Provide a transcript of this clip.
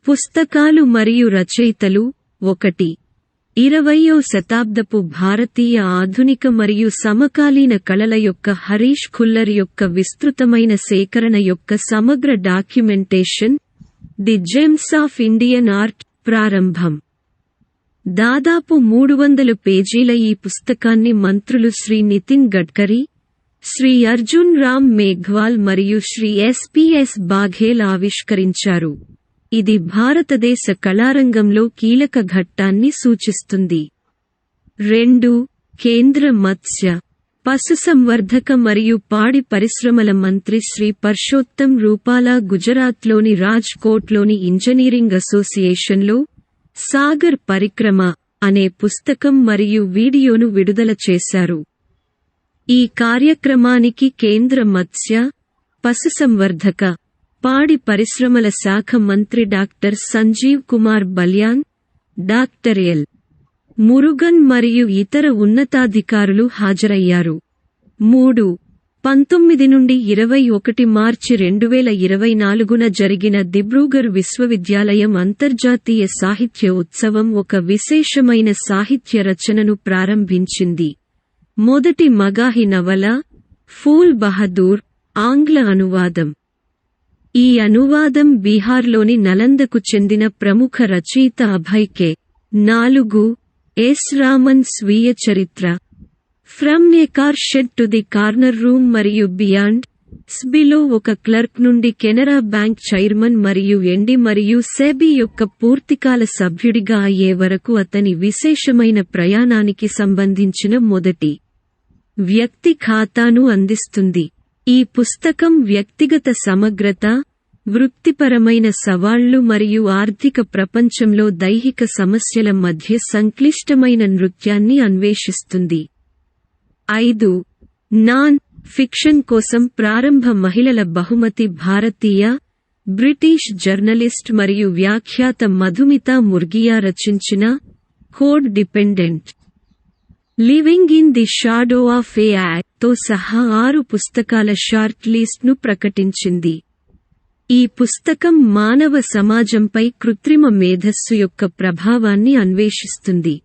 పుస్తకాలు మరియు రచయితలు 1. 20వ శతాబ్దపు భారతీయ ఆధునిక మరియు సమకాలీన కళల యొక్క హరీష్ ఖుల్లర్ యొక్క విస్తృతమైన సేకరణ యొక్క సమగ్ర documentation, the gems of Indian art, ప్రారంభం. దాదాపు 300 పేజీల ఈ పుస్తకాన్ని మంత్రులు శ్రీ నితిన్ గడ్కరీ, శ్రీ అర్జున్ రామ్ మేఘ్వాల్ మరియు శ్రీ ఎస్పీఎస్ బాఘేల్ ఆవిష్కరించారు. ఇది భారతదేశ కళారంగంలో కీలక ఘట్టాన్ని సూచిస్తుంది. 2. కేంద్ర మత్స్య, పశుసంవర్ధక మరియు పాడి పరిశ్రమల మంత్రి శ్రీ పర్షోత్తమ్ రూపాలా గుజరాత్లోని రాజ్ కోట్లోని ఇంజనీరింగ్ అసోసియేషన్లో సాగర్ పరిక్రమ అనే పుస్తకం మరియు వీడియోను విడుదల చేశారు. ఈ కార్యక్రమానికి కేంద్ర మత్స్య, పశుసంవర్ధక, పాడి పరిశ్రమల శాఖ మంత్రి doctor Sanjeev Kumar Balyan, doctor L. Murugan మరియు ఇతర ఉన్నతాధికారులు హాజరయ్యారు. 3. 19 నుండి 21 మార్చి 2024న జరిగిన దిబ్రూగర్ విశ్వవిద్యాలయం అంతర్జాతీయ సాహిత్య ఉత్సవం ఒక విశేషమైన సాహిత్య రచనను ప్రారంభించింది. మొదటి మగాహి నవల, ఫూల్ బహదూర్, ఆంగ్ల అనువాదం. ఈ అనువాదం బీహార్లోని నలందకు చెందిన ప్రముఖ రచయిత అభయ్ కె. 4. ఎస్. రామన్ స్వీయ చరిత్ర, from A car shed to the corner room మరియు బియాండ్, స్బిలో ఒక క్లర్క్ నుండి కెనరా బ్యాంక్ చైర్మన్ మరియు ఎండి మరియు సెబీ యొక్క పూర్తికాల సభ్యుడిగా అయ్యే వరకు అతని విశేషమైన ప్రయాణానికి సంబంధించిన మొదటి వ్యక్తి ఖాతాను అందిస్తుంది. ఈ పుస్తకం వ్యక్తిగత సమగ్రత, వృత్తిపరమైన సవాళ్లు మరియు ఆర్థిక ప్రపంచంలో దైహిక సమస్యల మధ్య సంక్లిష్టమైన నృత్యాన్ని అన్వేషిస్తుంది. 5. నాన్ ఫిక్షన్ కోసం ప్రారంభ మహిళల బహుమతి భారతీయ, బ్రిటిష్ జర్నలిస్ట్ మరియు వ్యాఖ్యాత మధుమితా ముర్గియా రచించిన code dependent, living in the shadow of A act తో సహా 6 పుస్తకాల షార్ట్ లిస్ట్ను ప్రకటించింది. ఈ పుస్తకం మానవ సమాజంపై కృత్రిమ మేధస్సు యొక్క ప్రభావాన్ని అన్వేషిస్తుంది.